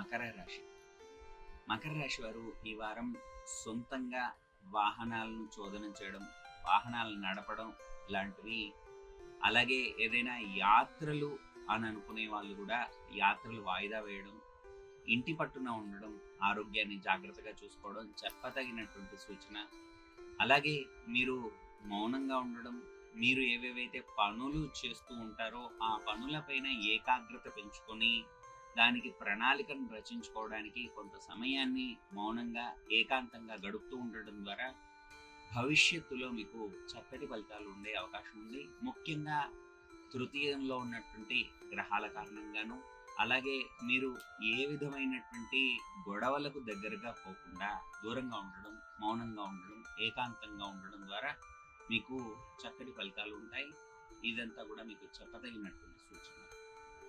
మకర రాశి. మకర రాశి వారు ఈ వారం సొంతంగా వాహనాలను చోదనం చేయడం, వాహనాలను నడపడం ఇలాంటివి, అలాగే ఏదైనా యాత్రలు అని అనుకునే వాళ్ళు కూడా యాత్రలు వాయిదా వేయడం, ఇంటి పట్టున ఉండడం, ఆరోగ్యాన్ని జాగ్రత్తగా చూసుకోవడం చెప్పదగినటువంటి సూచన. అలాగే మీరు మౌనంగా ఉండడం, మీరు ఏవేవైతే పనులు చేస్తూ ఉంటారో ఆ పనులపైన ఏకాగ్రత పెంచుకొని దానికి ప్రణాళికను రచించుకోవడానికి కొంత సమయాన్ని మౌనంగా, ఏకాంతంగా గడుపుతూ ఉండడం ద్వారా భవిష్యత్తులో మీకు చక్కటి ఫలితాలు ఉండే అవకాశం ఉంది. ముఖ్యంగా తృతీయంలో ఉన్నటువంటి గ్రహాల కారణంగాను, అలాగే మీరు ఏ విధమైనటువంటి గొడవలకు దగ్గరగా పోకుండా దూరంగా ఉండడం, మౌనంగా ఉండడం, ఏకాంతంగా ఉండడం ద్వారా మీకు చక్కటి ఫలితాలు ఉంటాయి. ఇదంతా కూడా మీకు చెప్పదగినట్టు